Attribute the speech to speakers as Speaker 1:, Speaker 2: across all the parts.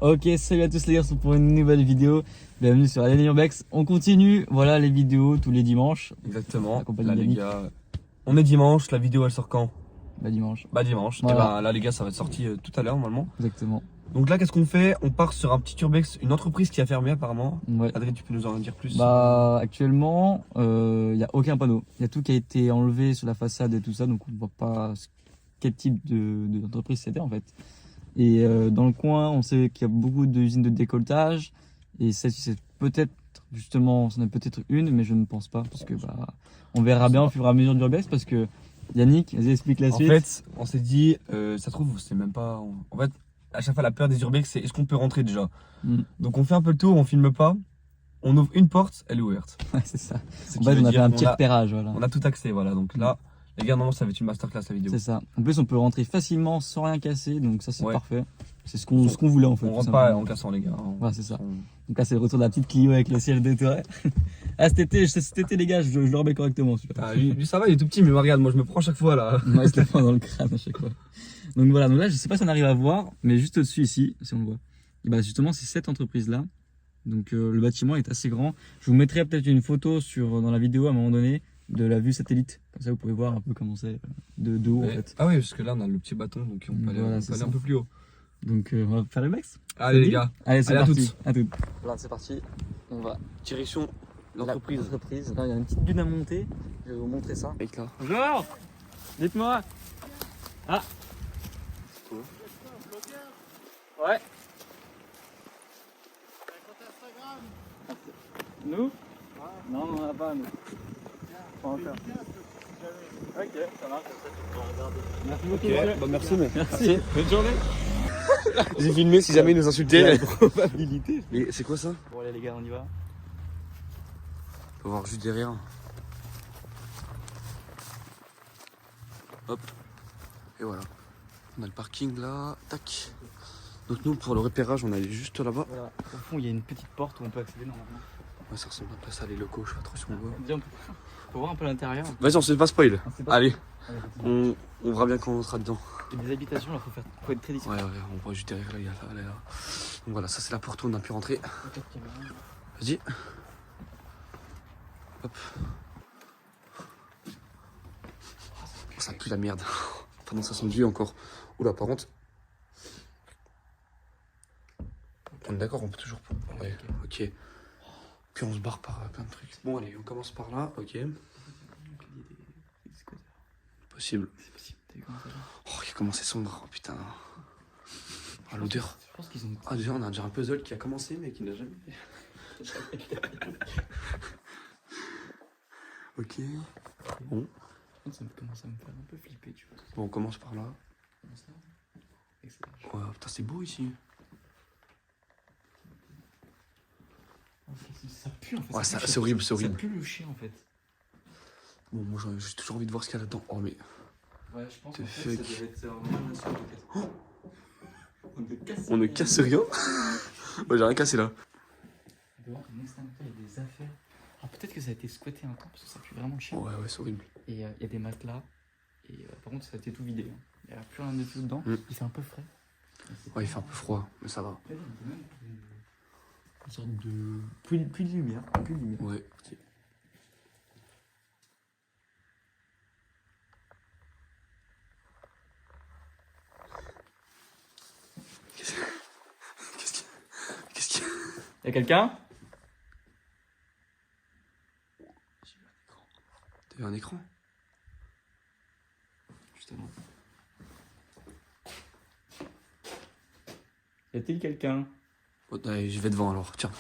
Speaker 1: Ok, salut à tous les gars, c'est pour une nouvelle vidéo. Bienvenue sur Alien Urbex. On continue, voilà les vidéos tous les dimanches.
Speaker 2: Exactement.
Speaker 1: Accompagné
Speaker 2: Là les
Speaker 1: d'Yannick.
Speaker 2: gars, on est dimanche, la vidéo elle sort quand?
Speaker 1: Bah dimanche.
Speaker 2: Bah dimanche. Et
Speaker 1: Voilà,
Speaker 2: bah là les gars ça va être sorti tout à l'heure normalement.
Speaker 1: exactement.
Speaker 2: Donc là qu'est-ce qu'on fait? On part sur un petit urbex, une entreprise qui a fermé apparemment.
Speaker 1: Ouais.
Speaker 2: Adrien tu peux nous en dire plus?
Speaker 1: Bah actuellement, y a aucun panneau. Il y a tout qui a été enlevé sur la façade et tout ça, donc on voit pas quel type d'entreprise c'était en fait. Et dans le coin, on sait qu'il y a beaucoup d'usines de décolletage. Et celle-ci, c'est peut-être, justement, c'en est peut-être une, mais je ne pense pas. Parce que bah, on verra bien au fur et à mesure du urbex. Parce que Yannick, vas-y, explique la
Speaker 2: En
Speaker 1: suite.
Speaker 2: fait on s'est dit, ça se trouve c'est même pas... En fait à chaque fois la peur des urbex c'est est-ce qu'on peut rentrer déjà?
Speaker 1: Mm.
Speaker 2: Donc on fait un peu le tour, on filme pas. On ouvre une porte, elle est ouverte.
Speaker 1: Ouais, c'est ça.
Speaker 2: Ce
Speaker 1: En
Speaker 2: qui
Speaker 1: fait,
Speaker 2: veut
Speaker 1: on a fait
Speaker 2: dire
Speaker 1: un
Speaker 2: qu'on
Speaker 1: petit repérage. Voilà.
Speaker 2: on a tout accès voilà. Donc là les gars normalement ça va être une masterclass la vidéo.
Speaker 1: C'est ça. En plus, on peut rentrer facilement sans rien casser. Donc ça, c'est
Speaker 2: Ouais.
Speaker 1: parfait. C'est ce qu'on voulait en fait.
Speaker 2: On
Speaker 1: tout
Speaker 2: rentre pas
Speaker 1: simplement.
Speaker 2: en cassant les gars.
Speaker 1: Ouais, c'est ça. Donc là, c'est le retour de la petite Clio avec le ciel détoré. Ah, cet été, les gars, je le remets correctement celui-là.
Speaker 2: Ah, lui ça va, il est tout petit, mais regarde, moi je me prends chaque fois là.
Speaker 1: Ouais, il se le prend dans le crâne à chaque fois. Donc voilà, donc là, je sais pas si on arrive à voir, mais juste au-dessus ici, si on le voit. Et bah justement, c'est cette entreprise-là. Donc le bâtiment est assez grand. Je vous mettrai peut-être une photo dans la vidéo à un moment donné de la vue satellite. Comme ça, vous pouvez voir un peu comment c'est de haut en fait.
Speaker 2: Ah oui, parce que là on a le petit bâton, donc on peut aller,
Speaker 1: Voilà,
Speaker 2: on
Speaker 1: c'est
Speaker 2: peut aller
Speaker 1: ça.
Speaker 2: un peu plus haut.
Speaker 1: Donc on va faire le max.
Speaker 2: Allez les gars,
Speaker 1: Allez, c'est
Speaker 2: allez, à
Speaker 1: parti.
Speaker 2: toutes.
Speaker 1: À toutes. Voilà, c'est parti. On va.
Speaker 2: Direction l'entreprise.
Speaker 1: L'entreprise. Là, il y a une petite dune à monter. Je vais vous montrer ça.
Speaker 2: Mec là.
Speaker 1: Bonjour. Dites-moi. Ah. Ouais. Nous? Non, on n'en a pas, nous. Pas encore. Ok, ça marche. Merci beaucoup.
Speaker 2: Bah merci mec.
Speaker 1: Merci. Bonne journée.
Speaker 2: J'ai filmé si jamais ils nous insultaient.
Speaker 1: Probabilité.
Speaker 2: Mais c'est quoi ça?
Speaker 1: Bon, allez, les gars, on y va.
Speaker 2: Faut voir juste derrière. Hop. Et voilà. On a le parking là. Tac. Donc nous pour le repérage on allait juste là-bas.
Speaker 1: Voilà. Au fond, il y a une petite porte où on peut accéder normalement.
Speaker 2: Ouais ça ressemble un peu à ça les locaux, je sais pas trop si on voit.
Speaker 1: Viens, on peut voir un peu l'intérieur.
Speaker 2: Vas-y on se fait pas spoil.
Speaker 1: On sait pas.
Speaker 2: Allez,
Speaker 1: Allez,
Speaker 2: on verra bien quand on sera dedans.
Speaker 1: il y a des habitations, là, faut être très discret.
Speaker 2: Ouais, on voit juste derrière là, il y a là. Donc voilà, ça c'est la porte où on a pu rentrer. Vas-y. Hop. Oh, ça pue la merde. Pendant ça sent Dieu encore. Oula, par contre. On est d'accord, on peut toujours. Ouais, ok. Puis on se barre par plein de trucs. Bon, allez, on commence par là, ok. Possible.
Speaker 1: C'est possible, t'as vu comment ça va?
Speaker 2: Oh, il a commencé sombre, oh putain. Ah, l'odeur.
Speaker 1: Je pense qu'ils ont.
Speaker 2: Ah, déjà, on a déjà un puzzle qui a commencé, mais qui n'a jamais Ok. Bon.
Speaker 1: Ça commence à me faire un peu flipper, tu vois.
Speaker 2: Bon, on commence par là.
Speaker 1: Comme ça. Excellent.
Speaker 2: Ouais, putain, c'est beau ici.
Speaker 1: Ça pue en fait.
Speaker 2: Ouais,
Speaker 1: ça pue,
Speaker 2: c'est horrible, c'est horrible.
Speaker 1: Ça pue le chien en fait.
Speaker 2: Bon, moi, j'ai toujours envie de voir ce qu'il y a là-dedans. Oh, mais.
Speaker 1: Ouais, je pense
Speaker 2: The
Speaker 1: que ça devait
Speaker 2: fuck.
Speaker 1: être vraiment la oh
Speaker 2: On ne casse rien. Ouais, j'ai rien cassé là.
Speaker 1: On peut voir qu'en extérieur, il y a des affaires. Alors peut-être que ça a été squatté un temps parce que ça pue vraiment le chien.
Speaker 2: Ouais, c'est horrible.
Speaker 1: Et il y a des matelas. Et par contre, ça a été tout vidé. Hein. Il n'y a plus rien de tout dedans.
Speaker 2: Mm.
Speaker 1: Il fait un peu frais.
Speaker 2: Ouais, il fait un peu froid, mais ça va.
Speaker 1: Une sorte de. Plus de lumière. Plus de lumière.
Speaker 2: Ouais. Qu'est-ce qu'il y a?
Speaker 1: Y'a quelqu'un?
Speaker 2: T'as vu un écran?
Speaker 1: Justement. Y a-t-il quelqu'un?
Speaker 2: Oh, allez, je vais devant alors, tiens.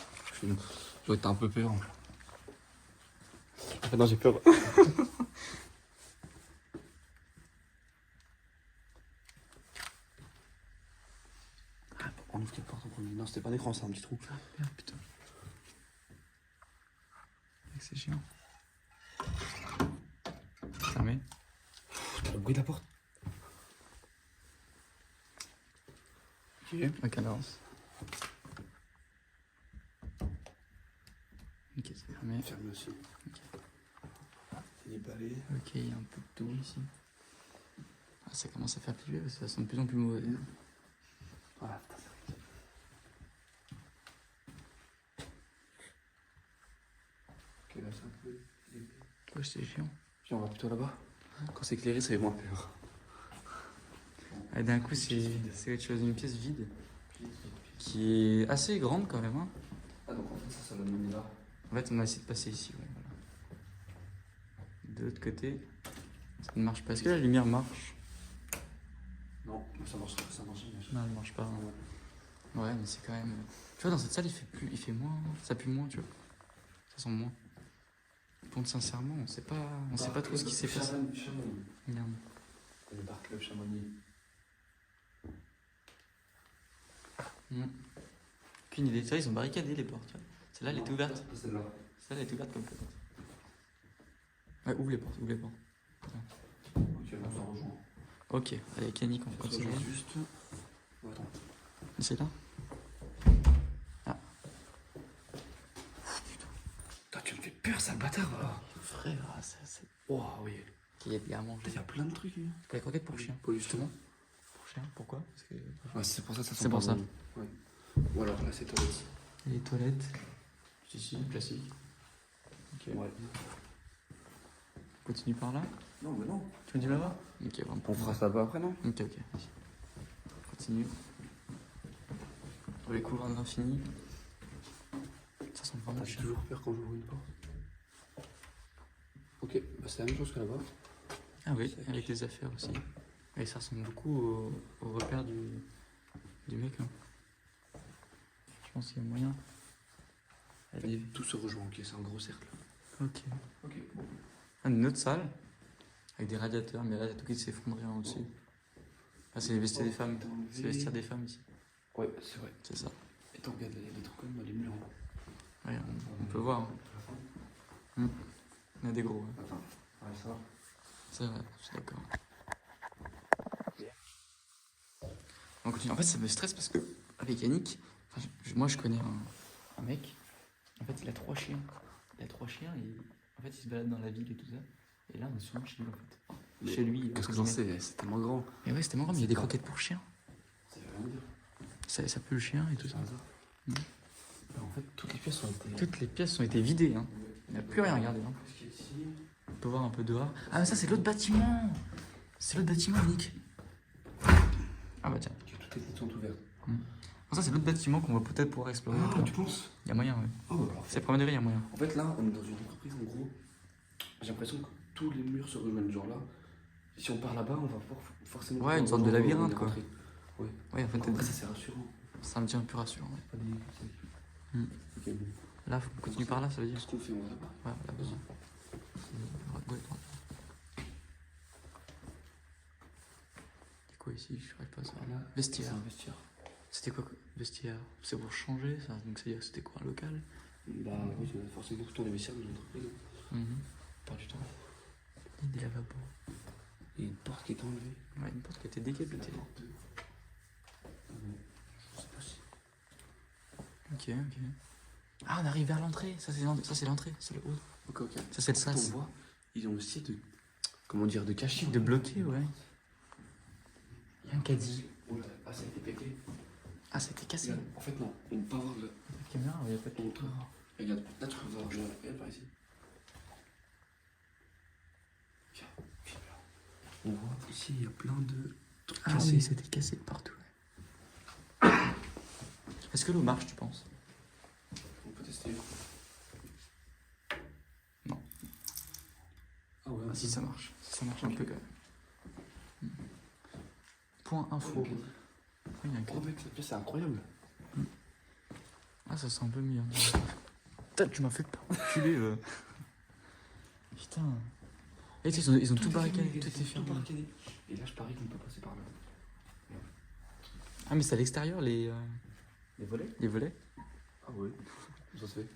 Speaker 2: J'aurais été un peu peur. Ah non, j'ai peur. On ouvre quelle porte en premier? Non, c'était pas un écran, c'est un petit trou.
Speaker 1: Merde, putain. C'est chiant. Fermé.
Speaker 2: T'as le bruit de la porte?
Speaker 1: Ok. La cadence. Ok, c'est fermé.
Speaker 2: Fermé aussi. C'est déballé.
Speaker 1: Ok, il y a un peu de tout ici. Ah, ça commence à faire flipper parce que ça sent de plus en plus mauvais.
Speaker 2: Ah, putain, c'est vrai. reste un peu.
Speaker 1: Ouais, c'est chiant.
Speaker 2: Viens, on va plutôt là-bas. Quand c'est éclairé, ça fait moins peur.
Speaker 1: Et d'un coup, c'est autre chose, une pièce vide qui est assez grande quand même. Hein.
Speaker 2: Ah, donc en fait, ça l'a mené là.
Speaker 1: En fait, on a essayé de passer ici. Ouais, voilà. De l'autre côté, ça ne marche pas. Est-ce que la lumière marche?
Speaker 2: Non, ça marche pas, ça marche pas.
Speaker 1: Non, elle marche pas. Ouais, mais c'est quand même. Tu vois, dans cette salle, il fait moins. Ça pue moins, tu vois. Ça sent moins. Bon, sincèrement, on sait pas trop ce qui s'est passé. Merde.
Speaker 2: Le bar club Chamonix.
Speaker 1: Aucune idée. Tu vois, ils ont barricadé les portes. Celle-là, elle était ouverte.
Speaker 2: Celle-là.
Speaker 1: Celle-là, elle est ouverte comme ça. Ouais, ouvre les portes, ouvre les portes.
Speaker 2: Ok, on s'en rejoint.
Speaker 1: Ok, allez, Yannick, on
Speaker 2: On se
Speaker 1: continue.
Speaker 2: rejoint juste. Oh, attends.
Speaker 1: C'est là? Ah.
Speaker 2: Putain, tu me fais peur, sale bâtard là.
Speaker 1: Frère, c'est.
Speaker 2: Oh, oui.
Speaker 1: Il y a des à manger.
Speaker 2: Il y a plein de trucs. Hein.
Speaker 1: Pour les croquettes pour chien.
Speaker 2: Pour justement.
Speaker 1: Pour chien, pourquoi? Parce que.
Speaker 2: Ouais, c'est pour ça que ça sent
Speaker 1: C'est pour
Speaker 2: pas
Speaker 1: ça.
Speaker 2: bon. Ouais. Ou alors là, c'est toilette.
Speaker 1: Et les toilettes. Ici, classique. Ok.
Speaker 2: Ouais.
Speaker 1: Continue par là.
Speaker 2: Non, mais non.
Speaker 1: Tu me dis là-bas? Ok, vraiment.
Speaker 2: On fera ça après, non?
Speaker 1: Ok. Continue. Pour les couloirs de l'infini. Ça sent vraiment
Speaker 2: J'ai
Speaker 1: cher.
Speaker 2: toujours peur quand j'ouvre une porte. Ok, bah c'est la même chose que là-bas.
Speaker 1: Ah oui, avec les affaires aussi. Et ça ressemble beaucoup au repère du mec. Hein. Je pense qu'il y a moyen.
Speaker 2: En fait, tout se rejoint, ok, c'est un gros cercle.
Speaker 1: Ok.
Speaker 2: Ok, bon.
Speaker 1: Une autre salle avec des radiateurs, mais là, il y a tout qui s'est effondré en au-dessus. Ah, c'est les vestiaires des femmes. C'est les vestiaires des femmes ici.
Speaker 2: Ouais, c'est vrai.
Speaker 1: C'est ça.
Speaker 2: Et t'en regardes, il y a des trucs comme les murs.
Speaker 1: Ouais, on peut voir. Hein. Il y en a des gros. Hein.
Speaker 2: Attends, ouais, ça va.
Speaker 1: C'est vrai, je suis d'accord. On continue. En fait, ça me stresse parce que, avec Yannick, moi je connais un mec, en fait, il a 3 chiens. Il a 3 chiens et en fait, il se balade dans la ville et tout ça. Et là, on est souvent chez lui en fait.
Speaker 2: Mais
Speaker 1: chez lui.
Speaker 2: qu'est-ce que j'en sais? C'est tellement grand.
Speaker 1: Mais ouais, c'était marrant, mais il y a des croquettes pour chiens.
Speaker 2: Ça veut rien dire.
Speaker 1: Ça pue le chien et tout
Speaker 2: C'est
Speaker 1: ça.
Speaker 2: un hasard. Bah, en fait, toutes les pièces ont été.
Speaker 1: Toutes les pièces ont été vidées. Hein. Il n'y a plus rien à regarder. Hein.
Speaker 2: Qu'est-ce qu'il y a ici?
Speaker 1: On peut voir un peu dehors. Ah, mais ça, c'est l'autre bâtiment. C'est l'autre bâtiment, Nick. Ah, bah tiens.
Speaker 2: Toutes les portes sont ouvertes.
Speaker 1: Ça, c'est l'autre bâtiment qu'on va peut-être pouvoir explorer.
Speaker 2: Ah, tu penses?
Speaker 1: Il y a moyen, ouais.
Speaker 2: Oh, bah alors.
Speaker 1: C'est le premier degré, il y a moyen.
Speaker 2: En fait, là, on est dans une entreprise, en gros. J'ai l'impression que tous les murs se rejoignent. Genre là, si on part là-bas, on va forcément.
Speaker 1: Ouais, une sorte de labyrinthe, quoi.
Speaker 2: Ouais.
Speaker 1: Ouais, en fait,
Speaker 2: Après, ça, c'est rassurant.
Speaker 1: ça me tient un peu rassurant. Ouais.
Speaker 2: Pas des. Ok, bon.
Speaker 1: Là, faut continuer par là, ça veut dire.
Speaker 2: Qu'est-ce qu'on fait? On va là-bas.
Speaker 1: Ouais, là, vas-y. Ouais, droite. C'est quoi ici? Je n'arrive pas à savoir.
Speaker 2: Là,
Speaker 1: Vestiaire.
Speaker 2: c'est un vestiaire.
Speaker 1: C'était quoi vestiaire? C'est pour changer ça? Donc c'est-à-dire que c'était quoi un local?
Speaker 2: Bah oui, c'est forcément tout les vestiaires de l'entreprise.
Speaker 1: Pas du temps. Il y a des lavabos.
Speaker 2: Il y a une porte qui est enlevée.
Speaker 1: Ouais, une porte qui a été décapitée.
Speaker 2: Je sais pas si.
Speaker 1: Ok. Ah, on arrive vers l'entrée. Ça, c'est l'entrée. C'est le haut.
Speaker 2: Ok.
Speaker 1: Ça, c'est le
Speaker 2: On
Speaker 1: sas.
Speaker 2: voit, ils ont essayé de. Comment dire? De cacher.
Speaker 1: De bloquer, ouais. Il y a un caddie.
Speaker 2: Ah, ça a été pété.
Speaker 1: Ah, ça a été cassé.
Speaker 2: Regarde, en fait, non. On peut pas voir le.
Speaker 1: La caméra, il n'y a pas de
Speaker 2: Montre. Regarde, là, tu peux voir. Regarde par ici. Viens, là. On voit ici, il y a plein de trucs
Speaker 1: Ah
Speaker 2: cassés.
Speaker 1: oui, c'était cassé de partout. Est-ce que l'eau marche, tu penses?
Speaker 2: On peut tester.
Speaker 1: Non.
Speaker 2: Ah ouais,
Speaker 1: Ah, si ça marche. Ça marche un peu quand même. Point info.
Speaker 2: Ok.
Speaker 1: Il y a un
Speaker 2: Oh
Speaker 1: caddie.
Speaker 2: mec, cette pièce c'est incroyable.
Speaker 1: Ah, ça sent un peu mieux. Putain, tu m'as fait enculer. Putain. Et tu sais, ils ont tout barricadé, tout est fermé.
Speaker 2: Et là, je parie qu'on peut passer par là.
Speaker 1: Ah, mais c'est à l'extérieur les
Speaker 2: volets?
Speaker 1: les volets.
Speaker 2: Ah ouais, ça se fait.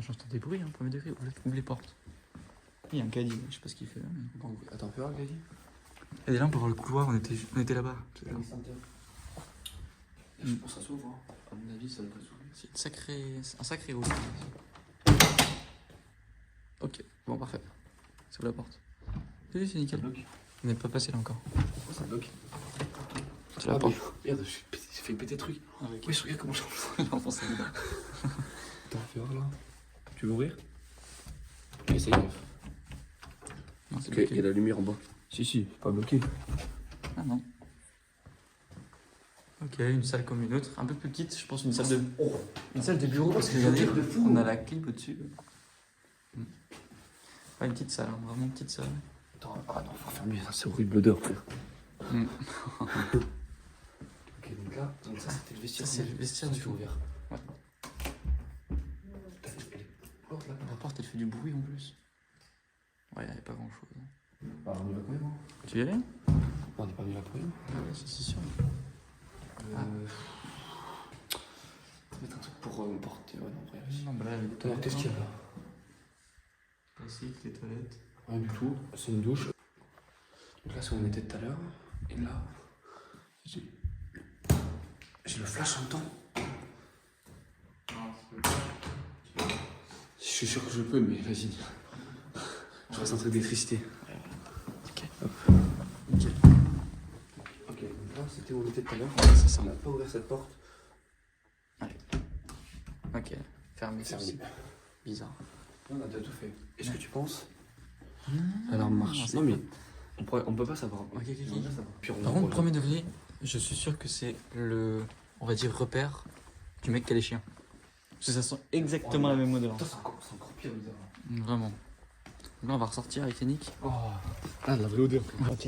Speaker 1: J'entends des bruits, hein, premier degré. Ouvre les portes. Il y a un caddie, je sais pas ce qu'il fait là. Mais...
Speaker 2: Bon, attends, fais voir, Gladys.
Speaker 1: Et là, on peut voir le couloir, on était là-bas.
Speaker 2: Je pense que ça s'ouvre. Hein. À mon avis, ça devrait s'ouvrir.
Speaker 1: C'est un sacré haut. Ok, bon, parfait. C'est où la porte? Oui, c'est
Speaker 2: Ça
Speaker 1: nickel.
Speaker 2: bloque.
Speaker 1: On n'est pas passé là encore.
Speaker 2: Pourquoi ça bloque?
Speaker 1: C'est la porte.
Speaker 2: Regarde, j'ai fait péter le truc.
Speaker 1: Ah, ok.
Speaker 2: Oui, je regarde comment j'enfonce.
Speaker 1: J'enfonce ça dedans.
Speaker 2: Attends, fais voir là. Tu veux ouvrir? Essaye.
Speaker 1: Non, c'est
Speaker 2: Ok,
Speaker 1: bloqué.
Speaker 2: il y a la lumière en bas. Si, pas bloqué.
Speaker 1: Ah non. Ok, une salle comme une autre, un peu plus petite, je pense une salle de bureau parce que regardez, on a la clip au-dessus. Pas une petite salle, hein, vraiment une petite salle.
Speaker 2: Attends, faut fermer, ça c'est horrible l'odeur.
Speaker 1: Mm.
Speaker 2: Ok, donc là, ça c'était le vestiaire.
Speaker 1: Ça, c'est le vestiaire
Speaker 2: Ça,
Speaker 1: du
Speaker 2: tu fais
Speaker 1: coup.
Speaker 2: ouvert.
Speaker 1: Ouais.
Speaker 2: Elle est forte, là.
Speaker 1: La porte elle fait du bruit en plus. Ouais, il n'y a pas grand chose.
Speaker 2: Bah, on y va quand même. Hein.
Speaker 1: Tu y allais?
Speaker 2: On n'est pas venu là pour rien.
Speaker 1: Ah ouais, c'est sûr.
Speaker 2: Mettre un truc pour porter. Ouais, non, rien.
Speaker 1: Non, bah là, les
Speaker 2: Alors,
Speaker 1: toilettes.
Speaker 2: qu'est-ce qu'il y a là?
Speaker 1: Classique, les toilettes.
Speaker 2: Rien du tout. C'est une douche. Donc là, c'est où on était tout à l'heure. Et là, j'ai le flash en même temps. Je suis sûr que je peux, mais vas-y. Je reste un truc d'électricité.
Speaker 1: Ok.
Speaker 2: Hop. Nickel. Ok, donc là, c'était où on était tout à l'heure.
Speaker 1: Ouais, c'est ça.
Speaker 2: On n'a pas ouvert cette porte.
Speaker 1: Allez. Ok, fermé.
Speaker 2: Fermé.
Speaker 1: Bizarre.
Speaker 2: On a déjà tout fait. Est-ce que tu penses? L'alarme marche. Non, mais on peut pas savoir.
Speaker 1: Ok.
Speaker 2: On peut pas savoir. Puis on
Speaker 1: Par
Speaker 2: va
Speaker 1: contre, premier degré, je suis sûr que c'est le, on va dire, repère du mec qui a les chiens. Parce que ça sent exactement la même odeur.
Speaker 2: Putain, c'est encore pire l'odeur.
Speaker 1: Vraiment. Là, on va ressortir avec Yannick.
Speaker 2: Oh. Ah, la vraie odeur.
Speaker 1: Ok.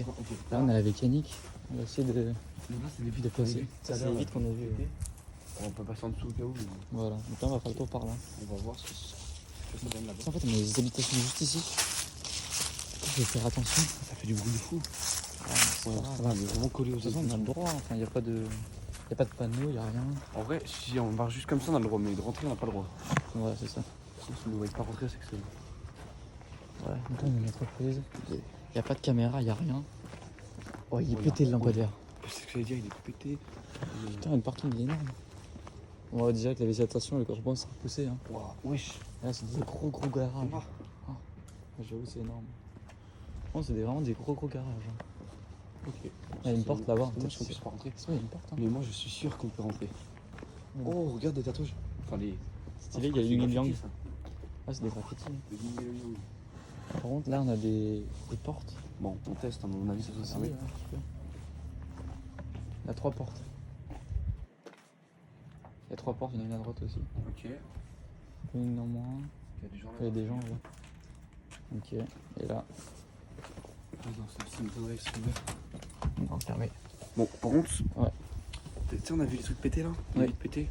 Speaker 1: Là, on est avec Yannick. On va essayer de
Speaker 2: Donc là, c'est les vides
Speaker 1: passer. Ça, c'est vite qu'on a vu.
Speaker 2: On peut passer en dessous au cas où. Mais
Speaker 1: Voilà. Donc là, on va faire le tour par là.
Speaker 2: on va voir ce que ça donne là-bas.
Speaker 1: En fait, on a des habitations juste ici. Je vais faire attention.
Speaker 2: Ça fait du bruit de fou.
Speaker 1: Ouais,
Speaker 2: Ça va, on est vraiment collé aux
Speaker 1: de toute façon, on a le droit. Enfin, il n'y a pas de panneau, il n'y a rien.
Speaker 2: En vrai, si on va juste comme ça, on a le droit, mais de rentrer, on n'a pas le droit.
Speaker 1: Ouais, c'est ça.
Speaker 2: Si on ne voit pas rentrer, c'est que c'est.
Speaker 1: Ouais. Donc là, on est une entreprise. Il n'y a pas de caméra, il n'y a rien. Oh, il est
Speaker 2: Ouais,
Speaker 1: pété le
Speaker 2: ouais.
Speaker 1: lampadaire.
Speaker 2: C'est ce que j'allais dire, il est tout pété.
Speaker 1: Putain, une parking il est énorme. On va dire que la végétation, le corbeau, c'est repoussé. Hein.
Speaker 2: Waouh, wesh.
Speaker 1: Là, c'est des gros garages.
Speaker 2: Ah.
Speaker 1: J'avoue, c'est énorme. Oh, c'est vraiment des gros garages. Hein.
Speaker 2: Ok.
Speaker 1: Il y a une porte là-bas.
Speaker 2: Moi, je puisse pas rentrer.
Speaker 1: Il y a une porte. Hein.
Speaker 2: Mais moi, je suis sûr qu'on peut rentrer.
Speaker 1: Ouais.
Speaker 2: Oh, regarde des tatouages. Enfin, les.
Speaker 1: Stylé, il y a
Speaker 2: du
Speaker 1: Yin Yang.
Speaker 2: graffiti, ça.
Speaker 1: Ah, c'est des graffitis.
Speaker 2: Le yin et le yang.
Speaker 1: Par contre, là, on a des portes.
Speaker 2: Bon, on teste, à mon avis, ça doit
Speaker 1: Ah,
Speaker 2: servir.
Speaker 1: oui, un petit peu. Il y a 3 portes. Il y a 3 portes, il y en a une à droite aussi.
Speaker 2: Ok.
Speaker 1: Une en moins.
Speaker 2: Il y a des gens là.
Speaker 1: Il y a des gens là. Ok. Et là,
Speaker 2: Non, ça m'étonnerait que c'est ouvert.
Speaker 1: non, fermé.
Speaker 2: Bon, par contre,
Speaker 1: Ouais.
Speaker 2: tu sais, on a vu les trucs pétés là. Les
Speaker 1: Ouais.
Speaker 2: vitres pétées.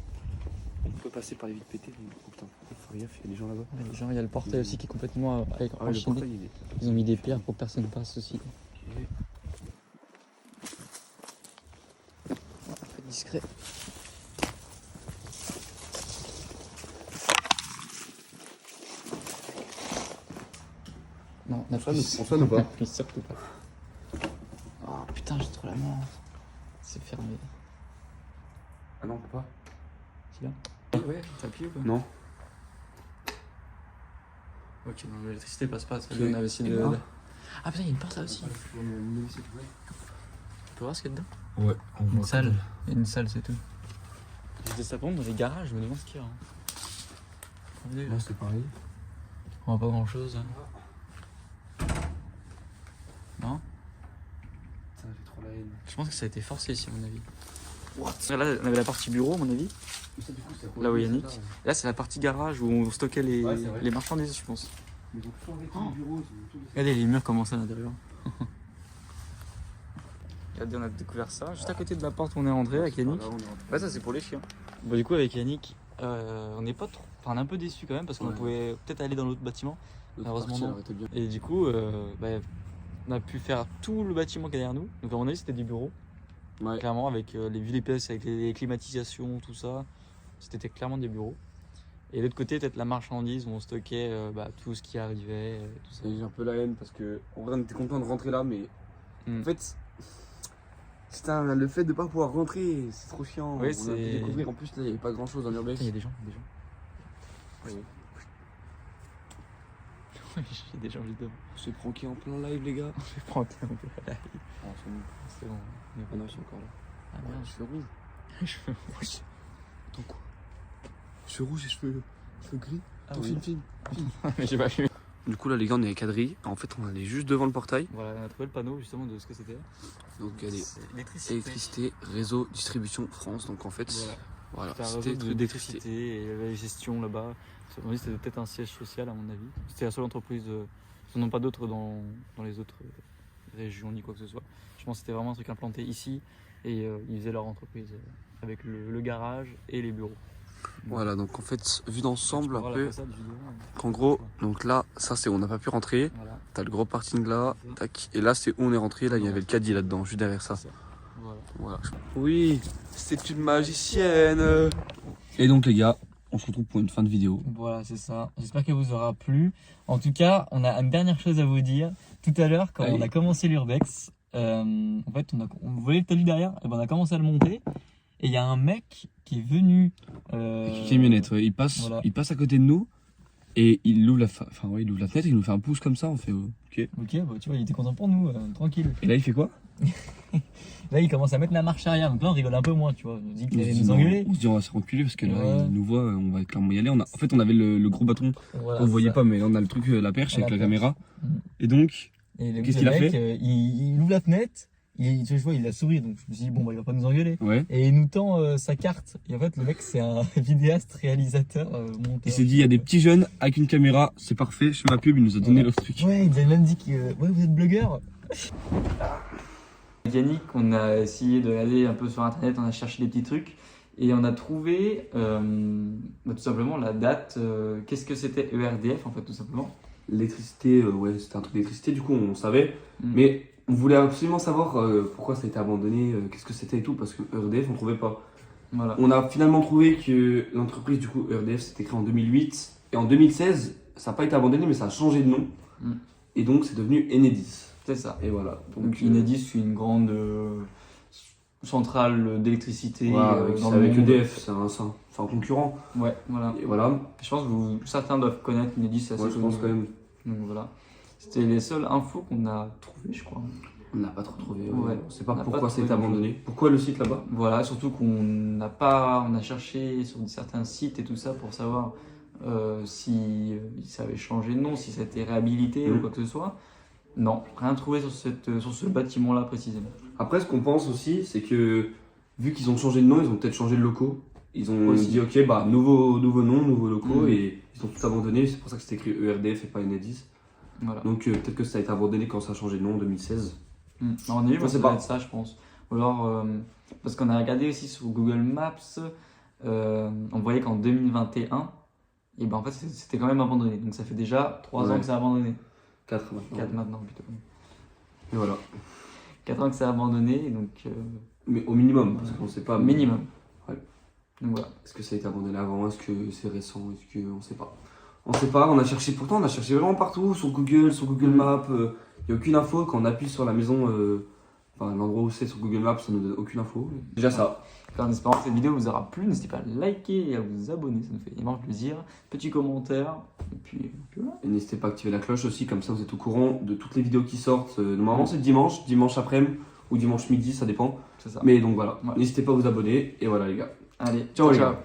Speaker 2: On peut passer par les vitres pétées. Donc, oh, putain, faut faire gaffe, il y a des gens là-bas.
Speaker 1: Il y a des gens, il y a le portail aussi qui est complètement
Speaker 2: Ah ouais, le
Speaker 1: enchaîné.
Speaker 2: portail, il est.
Speaker 1: Ils ont mis des pierres pour que personne passe aussi.
Speaker 2: Ok.
Speaker 1: Un peu discret. Non, on a
Speaker 2: On sonne ou pas?
Speaker 1: plus surtout pas. Oh putain, j'ai trop la mort. C'est fermé.
Speaker 2: Ah non, on peut pas.
Speaker 1: C'est là? Ouais, t'appuies ou pas?
Speaker 2: Non.
Speaker 1: Ok, non, l'électricité passe pas.
Speaker 2: Ok.
Speaker 1: On avait essayé de.
Speaker 2: Ah.
Speaker 1: Ah putain, il y a une porte là aussi. Tu peux voir ce qu'il y a dedans?
Speaker 2: Ouais, on
Speaker 1: Une salle. Il y a une salle, c'est tout. J'étais ça dans les garages, je me demande ce qu'il y a. Hein.
Speaker 2: Là, c'est pareil.
Speaker 1: On voit pas grand chose. Hein. Non?
Speaker 2: Ça fait trop la haine.
Speaker 1: Je pense que ça a été forcé ici, à mon avis. Là, on avait la partie bureau, à mon avis.
Speaker 2: Mais ça, du coup, c'est
Speaker 1: Là où Yannick. Là, c'est la partie garage où on stockait les,
Speaker 2: Ouais, c'est vrai.
Speaker 1: les marchandises, je pense.
Speaker 2: Mais donc, tout avec
Speaker 1: Oh.
Speaker 2: le bureau, ils ont tout laissé.
Speaker 1: Regardez les murs comment ça à l'intérieur. Regardez, on a découvert ça juste à côté de la porte où on est rentré avec Yannick.
Speaker 2: Là, on est rentré.
Speaker 1: Ouais, ça c'est pour les chiens. Bon, du coup, avec Yannick, on n'est pas trop. Enfin, on est un peu déçus quand même parce qu'on
Speaker 2: Ouais.
Speaker 1: pouvait peut-être aller dans l'autre bâtiment.
Speaker 2: L'autre
Speaker 1: Malheureusement,
Speaker 2: partie,
Speaker 1: non.
Speaker 2: elle aurait été bien.
Speaker 1: Et du coup, on a pu faire tout le bâtiment qui est derrière nous. Donc, à mon avis, c'était des bureaux.
Speaker 2: Ouais.
Speaker 1: Clairement, avec les villes épaisses, avec les climatisations, tout ça. C'était clairement des bureaux. Et de l'autre côté, peut-être la marchandise où on stockait tout ce qui arrivait, tout ça.
Speaker 2: Et j'ai un peu la haine parce que en vrai on était content de rentrer là, mais
Speaker 1: Mm.
Speaker 2: en fait le fait de pas pouvoir rentrer, c'est trop chiant.
Speaker 1: Ouais,
Speaker 2: on a
Speaker 1: c'est-
Speaker 2: pu découvrir, en plus là il n'y avait pas grand chose dans l'urbex.
Speaker 1: Putain, il y a des gens, il y a des gens.
Speaker 2: Ouais.
Speaker 1: Oui, il y a des gens juste devant.
Speaker 2: On s'est pranké en plein live les gars.
Speaker 1: Je vais prendre un peu la
Speaker 2: Ah, c'est bon.
Speaker 1: C'est bon.
Speaker 2: Ah non, ils sont encore là.
Speaker 1: Ah merde,
Speaker 2: Cheveux rouges.
Speaker 1: je fais rouge.
Speaker 2: Attends quoi? Cheveux rouges et cheveux gris.
Speaker 1: Ah oui.
Speaker 2: Film.
Speaker 1: Mais j'ai pas vu.
Speaker 2: Du coup là les gars on est à Cadry. En fait on allait juste devant le portail.
Speaker 1: Voilà, on a trouvé le panneau justement de ce que c'était.
Speaker 2: Donc il y a des
Speaker 1: L'électricité.
Speaker 2: électricité, réseau, distribution France. Donc en fait voilà,
Speaker 1: C'était un
Speaker 2: c'était
Speaker 1: réseau d'électricité et il y avait la gestion là-bas. C'était peut-être un siège social à mon avis. C'était la seule entreprise, ils n'en ont pas d'autres dans les autres régions ni quoi que ce soit. Je pense que c'était vraiment un truc implanté ici et ils faisaient leur entreprise avec le garage et les bureaux.
Speaker 2: Voilà, donc en fait, vu d'ensemble un peu,
Speaker 1: hein.
Speaker 2: qu'en gros, donc là, ça c'est où on n'a pas pu rentrer.
Speaker 1: Voilà.
Speaker 2: T'as le gros parking là, tac. Et là, c'est où on est rentré. Là, il y avait le caddie là-dedans, juste derrière ça. Voilà. Oui, c'est une magicienne. Et donc, les gars, on se retrouve pour une fin de vidéo.
Speaker 1: Voilà, c'est ça. J'espère qu'elle vous aura plu. En tout cas, on a une dernière chose à vous dire. Tout à l'heure, quand on a commencé l'Urbex, en fait, vous voyez le talus derrière, et ben, on a commencé à le monter. Et il y a un mec qui est venu.
Speaker 2: Avec une camionnette, il passe à côté de nous et il ouvre la fenêtre, il nous fait un pouce comme ça, on fait ok.
Speaker 1: Ok, bah, tu vois, il était content pour nous, tranquille.
Speaker 2: Et là, il fait quoi?
Speaker 1: Là, il commence à mettre la marche arrière, donc là, on rigole un peu moins, tu vois. On se dit qu'il allait nous engueuler.
Speaker 2: On se dit, on va se reculer parce que là, il nous voit, on va clairement y aller. En fait, on avait le gros bâton, on ne voyait pas, mais là, on a le truc, la perche avec la caméra. Et donc, qu'est-ce qu'il a fait?
Speaker 1: Il ouvre la fenêtre. Tu vois, il a souri, donc je me suis dit, bon, bah, il va pas nous engueuler.
Speaker 2: Ouais.
Speaker 1: Et il nous tend sa carte. Et en fait, le mec, c'est un vidéaste, réalisateur, monteur.
Speaker 2: Il s'est dit, il y a des petits jeunes avec une caméra, c'est parfait, je fais ma pub, il nous a donné le truc.
Speaker 1: Ouais, il nous a même dit que vous êtes blogueur. Yannick, on a essayé de regarder un peu sur internet, on a cherché des petits trucs. Et on a trouvé tout simplement la date. Qu'est-ce que c'était ERDF, en fait, tout simplement?
Speaker 2: L'électricité, ouais, c'était un truc d'électricité, du coup, on savait. Mais on voulait absolument savoir pourquoi ça a été abandonné, qu'est-ce que c'était et tout, parce que ERDF, on trouvait pas.
Speaker 1: Voilà.
Speaker 2: On a finalement trouvé que l'entreprise, du coup, ERDF, c'était créé en 2008. Et en 2016, ça n'a pas été abandonné, mais ça a changé de nom. Et donc, c'est devenu Enedis.
Speaker 1: C'est ça.
Speaker 2: Et voilà.
Speaker 1: Donc Enedis, c'est une grande centrale d'électricité.
Speaker 2: Avec EDF, c'est un concurrent.
Speaker 1: Ouais, voilà.
Speaker 2: Et voilà.
Speaker 1: Je pense que certains doivent connaître Enedis.
Speaker 2: Ouais, je pense quand même.
Speaker 1: Donc voilà. C'était les seules infos qu'on a trouvées, je crois.
Speaker 2: On n'a pas trop trouvé.
Speaker 1: Ouais.
Speaker 2: On ne sait pas pourquoi ça a été abandonné. Pourquoi le site là-bas?
Speaker 1: Voilà, surtout on a cherché sur certains sites et tout ça pour savoir si ça avait changé de nom, si ça a été réhabilité ou quoi que ce soit. Non, rien trouvé sur ce bâtiment-là précisément.
Speaker 2: Après, ce qu'on pense aussi, c'est que vu qu'ils ont changé de nom, ils ont peut-être changé de locaux. Ils ont dit ok, bah nouveau nom, nouveaux locaux, et ils ont tout abandonné. C'est pour ça que c'était écrit ERDF et pas Enedis. Voilà. Donc peut-être que ça a été abandonné quand ça a changé de nom en 2016.
Speaker 1: On est ça doit être ça, je pense. Ou alors, parce qu'on a regardé aussi sur Google Maps, on voyait qu'en 2021, et ben en fait c'était quand même abandonné. Donc ça fait déjà 3 ans que c'est abandonné.
Speaker 2: 4 maintenant.
Speaker 1: 4 maintenant plutôt.
Speaker 2: Et voilà.
Speaker 1: 4 ans que c'est abandonné, donc.
Speaker 2: Mais au minimum, parce qu'on ne sait pas.
Speaker 1: Minimum.
Speaker 2: Ouais.
Speaker 1: Donc voilà.
Speaker 2: Est-ce que ça a été abandonné avant? Est-ce que c'est récent? Est-ce que on sait pas? On sait pas. On a cherché. Pourtant, on a cherché vraiment partout sur Google Maps. Il n'y a aucune info. Quand on appuie sur la maison, l'endroit où c'est sur Google Maps, ça nous donne aucune info. Déjà ça.
Speaker 1: En espérant que cette vidéo vous aura plu, n'hésitez pas à liker et à vous abonner, ça nous fait énormément plaisir. Petit commentaire, et puis voilà.
Speaker 2: Et n'hésitez pas à activer la cloche aussi, comme ça vous êtes au courant de toutes les vidéos qui sortent. Normalement c'est dimanche après-midi ou dimanche midi, ça dépend.
Speaker 1: C'est ça.
Speaker 2: Mais donc voilà, n'hésitez pas à vous abonner, et voilà les gars.
Speaker 1: Allez,
Speaker 2: ciao les gars.